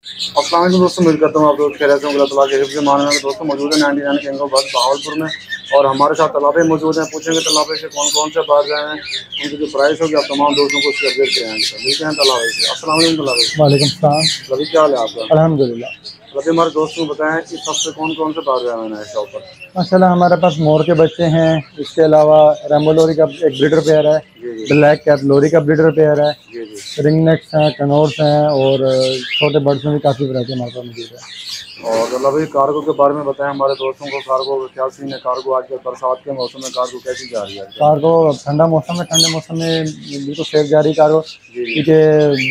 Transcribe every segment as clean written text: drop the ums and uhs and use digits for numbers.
अस्सलाम वालेकुम दोस्तों, उम्मीद करता हूँ आप दोस्त कह रहे हैं अल्लाह ताला के हिफ्ज़ मान में। दोस्तों मौजूद है 99 किंग ऑफ बर्ड्स भावलपुर में और हमारे साथ तलाबे मौजूद हैं। पूछेंगे तलाबे से कौन कौन से बाहर गए हैं, उनकी जो प्राइस होगी आप तमाम दोस्तों को उसकी अपडेट कराएंगे। मिलते हैं तलाबे से। अस्सलाम वालेकुम तलाबे। वालेकुम सलाम। रवि, क्या हाल है आपका? अल्हम्दुलिल्लाह। रवि, हमारे दोस्तों को बताएं इस हफ्ते कौन कौन से बाहर गए हैं नए शॉप पर? माशाल्लाह हमारे पास मोर के बच्चे हैं, इसके अलावा रेम्बो लोरी का एक ब्रीडर पेयर है, ब्लैक कैप लोरी का ब्रीडर पेयर है, रिंग नेक्स हैं, कनोर्स हैं और छोटे बर्ड्स में भी काफ़ी वैरायटी हमारे पास मौजूद है। और अल्लाह भाई कार्गो के बारे में बताएं हमारे दोस्तों को। कार्गो का क्या सीन है? कार्गो आज के बरसात के मौसम में कार्गो कैसी जा रही है? कार्गो ठंडा मौसम है, ठंडे मौसम में बिल्कुल सेफ जा रही है कार्गो, क्योंकि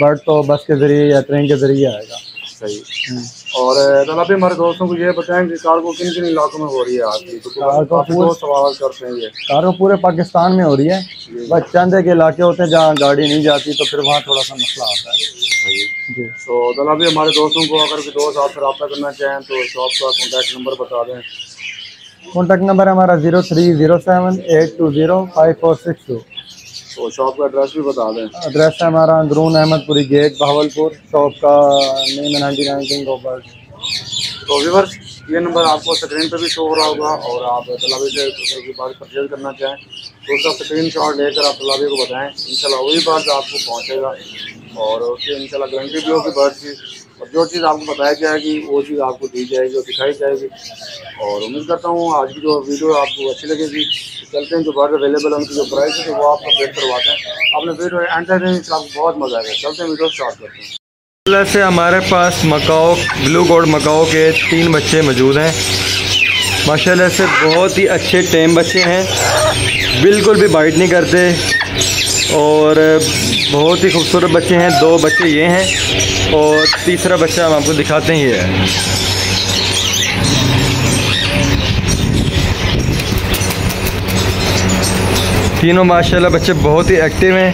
बर्ड तो बस के ज़रिए या ट्रेन के ज़रिए आएगा। सही। और अभी हमारे दोस्तों को ये बताएं कि कार्गो किन किन इलाकों में हो रही है आपकी? तो कार्गो सवाल करते हैं ये कार्गो पूरे पाकिस्तान में हो रही है, बस चंद एक इलाके होते हैं जहाँ गाड़ी नहीं जाती, तो फिर वहाँ थोड़ा सा मसला आता है जी। तो अभी हमारे दोस्तों को अगर दोस्त आपसे रब्ता करना चाहें तो शॉप का कॉन्टैक्ट नंबर बता दें। कॉन्टैक्ट नंबर है हमारा 0307820546 तो शॉप का एड्रेस भी बता दें। एड्रेस है हमारा अंदरून अहमदपुरी गेट भावलपुर। शॉप का नेम है 99 किंग ऑफ बर्ड्स। तो व्यूअर्स, ये नंबर आपको स्क्रीन पे भी शो हो रहा होगा और आप तलाबी से की बात परचेज करना चाहें तो उसका स्क्रीन शॉट लेकर आप तलाबी को बताएं, इंशाल्लाह वही बर्ड आपको पहुंचेगा और उसकी इंशाल्लाह गारंटी भी होगी बर्ड की। और जो चीज़ आपको बताई जाएगी वो चीज़ आपको दी जाएगी और दिखाई जाएगी। और उम्मीद करता हूँ आज की जो वीडियो आपको अच्छी लगेगी। चलते हैं जो बर्ड अवेलेबल है उनकी जो प्राइस है वो आपको अपडेट करवाते हैं। आपने वीडियो एंड तक देखी, आपको बहुत मज़ा आएगा। चलते हैं वीडियो स्टार्ट करते हैं। से हमारे पास मकाओ ब्लू कोड मकाओ के 3 बच्चे मौजूद हैं। माशाल्लाह से बहुत ही अच्छे टेम बच्चे हैं, बिल्कुल भी बाइट नहीं करते और बहुत ही खूबसूरत बच्चे हैं। 2 बच्चे ये हैं और तीसरा बच्चा हम आपको दिखाते हैं, ये है। तीनों माशाल्लाह बच्चे बहुत ही एक्टिव हैं,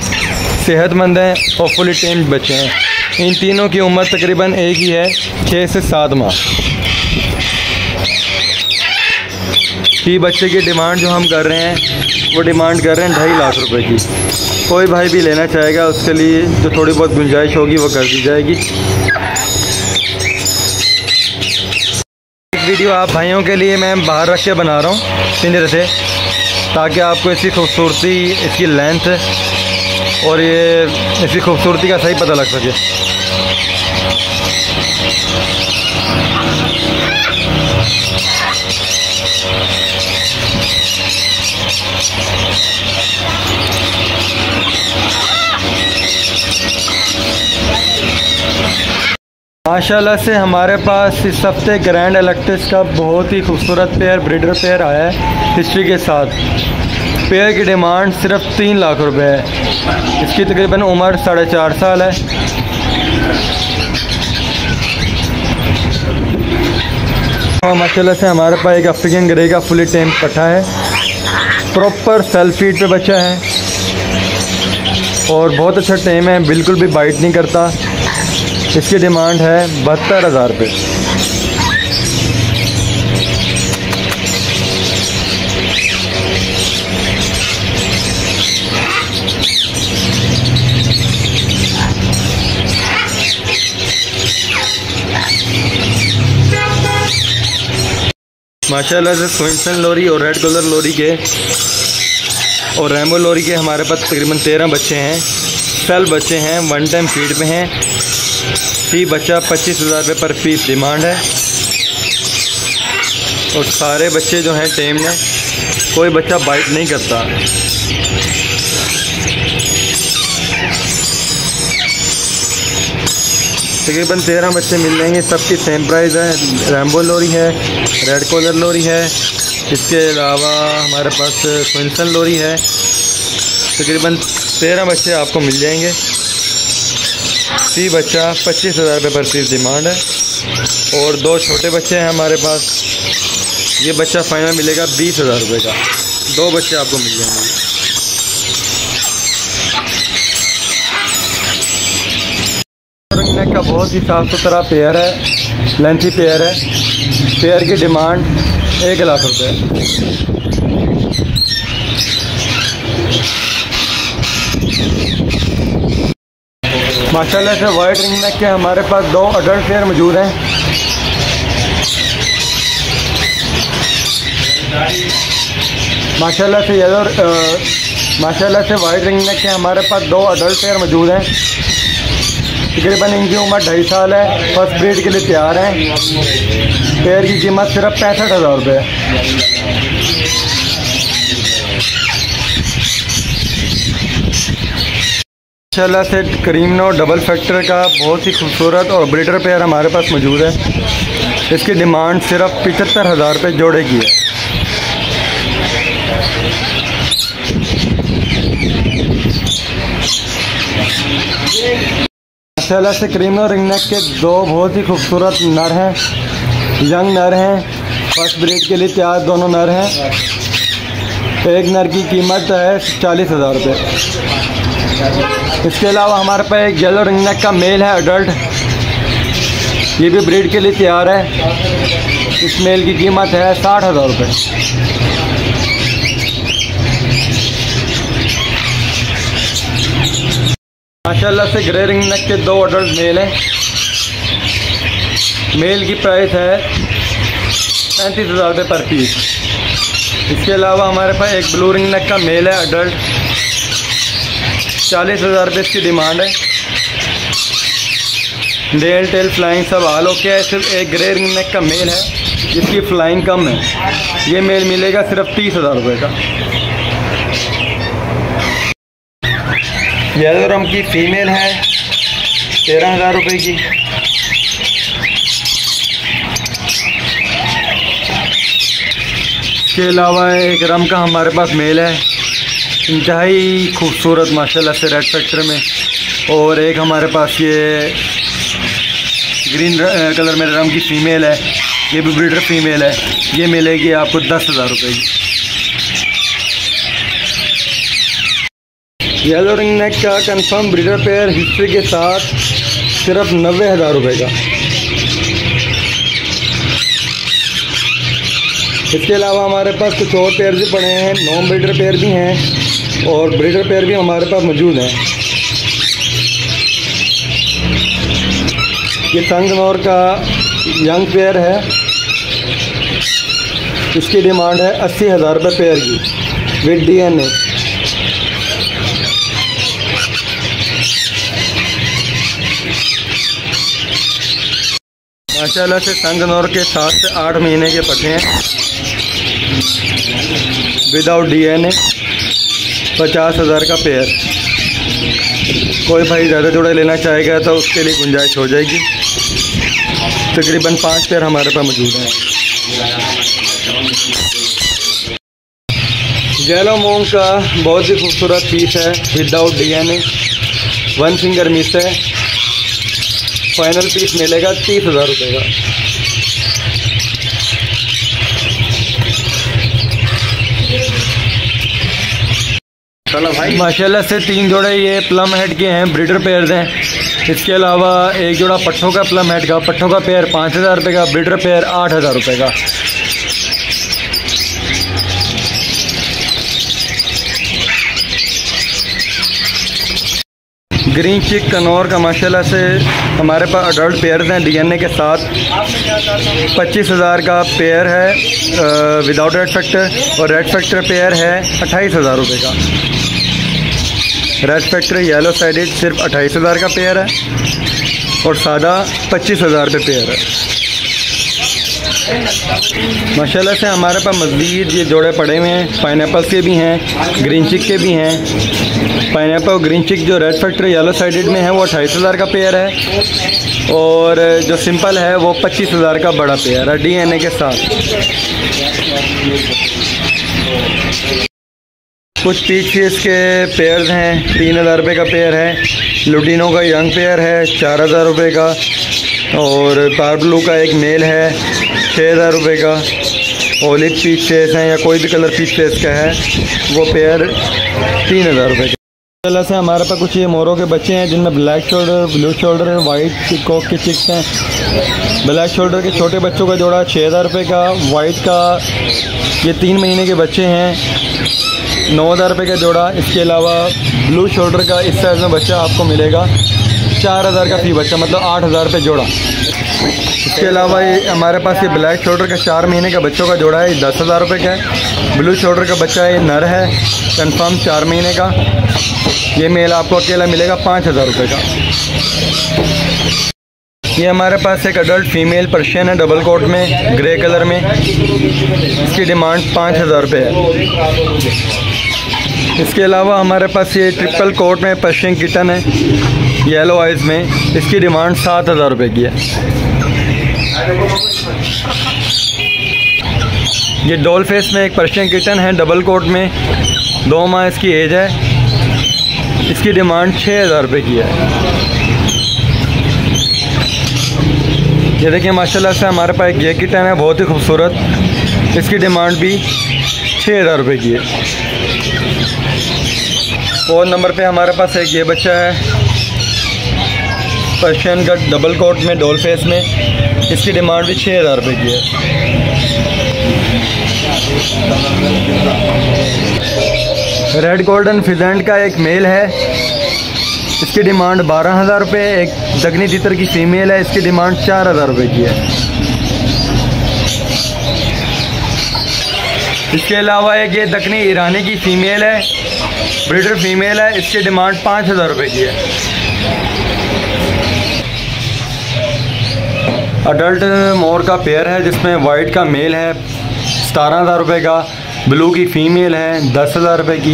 सेहतमंद हैं और फुली टेम्ड बच्चे हैं। इन तीनों की उम्र तकरीबन एक ही है, 6 से 7 माह। फी बच्चे की डिमांड जो हम कर रहे हैं वो डिमांड कर रहे हैं 2.5 लाख रुपए की। कोई भाई भी लेना चाहेगा उसके लिए जो थोड़ी बहुत गुंजाइश होगी वो कर दी जाएगी। एक वीडियो आप भाइयों के लिए मैं बाहर रख के बना रहा हूँ पिंजरे से, ताकि आपको इसकी खूबसूरती, इसकी लेंथ और ये इसकी खूबसूरती का सही पता लग सके। माशाल्लाह से हमारे पास इस हफ्ते ग्रैंड इलेक्ट्रिस का बहुत ही खूबसूरत पेयर ब्रीडर पेयर आया है हिस्ट्री के साथ। पेयर की डिमांड सिर्फ 3 लाख रुपए है। इसकी तकरीबन उम्र 4.5 साल है। माशाल्लाह से हमारे पास एक अफ्रीकन ग्रे का फुली टेम पट्टा है, प्रॉपर सेल्फ फीड पे बच्चा है और बहुत अच्छा टेम है, बिल्कुल भी बाइट नहीं करता। इसकी डिमांड है 72,000 रुपये। माशाल्लाह से क्विंसन लोरी और रेड कलर लोरी के और रेम्बो लोरी के हमारे पास तकरीबन 13 बच्चे हैं। सेल बच्चे हैं, 1 टाइम फीड में हैं। फी बच्चा 25,000 रुपये पर पीस डिमांड है और सारे बच्चे जो हैं टेम में, कोई बच्चा बाइट नहीं करता। तकरीबन 13 बच्चे मिल जाएंगे, सबकी सेम प्राइस है। रेम्बो लोरी है, रेड कॉलर लोरी है, इसके अलावा हमारे पास क्विंसन लोरी है। तकरीबन 13 बच्चे आपको मिल जाएंगे। फी बच्चा 25,000 रुपये पर पीस डिमांड है और 2 छोटे बच्चे हैं हमारे पास। ये बच्चा फाइनल मिलेगा 20,000 रुपये का। 2 बच्चे आपको मिल जाएंगे। का बहुत ही साफ़ सुथरा पेयर है, लेंथी पेयर है। पेयर की डिमांड 1 लाख रुपये। माशाल्लाह से वाइट रिंग नेक के हमारे पास 2 अडल्ट पेयर मौजूद हैं। माशाल्लाह से वाइट रिंग नेक के हमारे पास 2 अडल्ट पेयर मौजूद हैं। तकरीबन इनकी उम्र 2.5 साल है। फर्स्ट ब्रीड के लिए तैयार हैं। पेयर की कीमत सिर्फ 65,000 रुपये है। माशाल्लाह से करीमनो डबल फैक्टर का बहुत ही खूबसूरत और ब्रीडर पेयर हमारे पास मौजूद है। इसकी डिमांड सिर्फ 75,000 रुपये जोड़े की है। माशाल्लाह से करीमनो रिंग नेक के 2 बहुत ही खूबसूरत नर हैं, यंग नर हैं। फर्स्ट ब्रीड के लिए तैयार दोनों नर हैं। एक नर की कीमत है 40,000 रुपये। इसके अलावा हमारे पास एक येलो रिंग नेक का मेल है अडल्ट, ये भी ब्रीड के लिए तैयार है। इस मेल की कीमत है 60,000 रुपये। माशाल्लाह से ग्रे रिंग नेक के 2 अडल्ट मेल हैं। मेल की प्राइस है 35,000 रुपये पर पीस। इसके अलावा हमारे पास एक ब्लू रिंग नेक का मेल है अडल्ट, 40,000 रुपये इसकी डिमांड है। डेल टेल फ्लाइंग सब हाल ओके है। सिर्फ एक ग्रे रिंग नेक का मेल है जिसकी फ्लाइंग कम है। ये मेल मिलेगा सिर्फ 30,000 रुपये का। येलो रंग की फीमेल है 13,000 रुपये की। इसके अलावा एक रम का हमारे पास मेल है, इंतहाई खूबसूरत माशाल्लाह से रेड फैक्टर में। और एक हमारे पास ये ग्रीन कलर में रम की फ़ीमेल है, ये भी ब्रीडर फीमेल है। ये मिलेगी आपको 10,000 रुपये की। येलो रिंग नेक का कंफर्म ब्रीडर पेयर हिस्ट्री के साथ सिर्फ 90,000 रुपये का। इसके अलावा हमारे पास कुछ और पेयर भी पड़े हैं, नॉन ब्रीडर पेयर भी हैं और ब्रीडर पेयर भी हमारे पास मौजूद हैं। ये संगनौर का यंग पेयर है, इसकी डिमांड है 80,000 रुपये पेयर की विद DNA। माशाल्लाह से संगनौर के 7 से 8 महीने के पटे हैं विदाउट DNA, 50,000 का पेयर। कोई भाई ज़्यादा जोड़े लेना चाहेगा तो उसके लिए गुंजाइश हो जाएगी। तकरीबन 5 पेयर हमारे पास मौजूद हैं। येलो मूंग का बहुत ही खूबसूरत पीस है विदाउट DNA, 1 फिंगर मिस है। फाइनल पीस मिलेगा 30,000 रुपये का। चलो भाई, माशाल्लाह से 3 जोड़े ये प्लम हेड के हैं, ब्रीडर पेयर हैं। इसके अलावा एक जोड़ा पट्ठों का प्लम हेड का, पट्ठों का पेयर 5,000 रुपये का, ब्रीडर पेयर 8,000 रुपये का। ग्रीन चिक कनौर का माशाल्लाह से हमारे पास अडल्ट पेयर हैं DNA के साथ। 25,000 का पेयर है विदाउट रेड फैक्टर, और रेड फैक्टर पेयर है 28,000 रुपये का। रेड फैक्टर येलो साइडेड सिर्फ 28,000 का पेयर है और सादा 25,000 रुपये पेयर है। माशाल्लाह से हमारे पास मज़ीद ये जोड़े पड़े हुए हैं, पाइनएप्पल के भी हैं, ग्रीन चिक के भी हैं। पाइनएप्पल ग्रीन चिक जो रेड फैक्टर येलो साइडेड में है वो 28,000 का पेयर है, और जो सिंपल है वो 25,000 का बड़ा पेयर है DNA के साथ। कुछ पीच फीस के पेयर्स हैं, 3,000 रुपये का पेयर है। लुटिनो का यंग पेयर है 4,000 रुपये का, और पार ब्लू का एक मेल है 6,000 रुपये का। ओलिव पीच फेस हैं या कोई भी कलर पीच फेस का है वो पेयर 3,000 रुपये का। माशाल्लाह से हमारे पास कुछ ये मोरों के बच्चे हैं जिनमें black shoulder, blue shoulder, white peacock के चिक्स हैं। ब्लैक शोल्डर के छोटे बच्चों का जोड़ा 6,000 रुपये का, वाइट का ये 3 महीने के बच्चे हैं 9,000 रुपये का जोड़ा। इसके अलावा ब्लू शोल्डर का इस साइज़ में बच्चा आपको मिलेगा 4000 का फी बच्चा, मतलब 8000 रुपये जोड़ा। इसके अलावा ये हमारे पास ये ब्लैक शोल्डर का 4 महीने का बच्चों का जोड़ा है, 10,000 रुपये का है। ब्लू शोल्डर का बच्चा है, ये नर है, कंफर्म 4 महीने का। ये मेल आपको अकेला मिलेगा 5,000 रुपये का। ये हमारे पास एक अडल्ट फीमेल पर्शियन है, डबल कोट में, ग्रे कलर में। इसकी डिमांड 5,000 रुपये है। इसके अलावा हमारे पास ये ट्रिपल कोट में पर्शियन किटन है, येलो आइज़ में। इसकी डिमांड 7,000 रुपये की है। ये डॉल फेस में एक पर्शियन किटन है, डबल कोट में, 2 माह इसकी एज है। इसकी डिमांड 6,000 रुपये की है। ये देखिए माशाल्लाह से हमारे पास एक ये किटन है, बहुत ही खूबसूरत। इसकी डिमांड भी 6,000 रुपये की है। 4 नंबर पे हमारे पास एक ये बच्चा है, पर्शियन का डबल कोट में, डॉल फेस में। इसकी डिमांड भी 6,000 रुपये की है। रेड गोल्डन फिजेंट का एक मेल है, इसकी डिमांड 12,000 रुपये। एक दगनी तितर की फ़ीमेल है, इसकी डिमांड 4,000 रुपये की है। इसके अलावा एक ये दक्कनी ईरानी की फ़ीमेल है, ब्रीडर फीमेल है, इसकी डिमांड 5,000 रुपये की है। अडल्ट मोर का पेयर है, जिसमें वाइट का मेल है 17,000 रुपये का, ब्लू की फ़ीमेल है 10,000 रुपये की।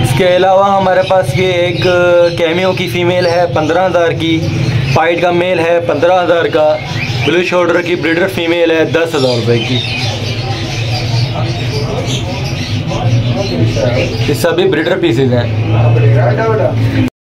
इसके अलावा हमारे पास ये एक कैमियो की फ़ीमेल है 15,000 की, वाइट का मेल है 15,000 का, ब्लू शोल्डर की ब्रीडर फीमेल है 10,000 रुपये की। ये सभी ब्रीडर पीसेज हैं।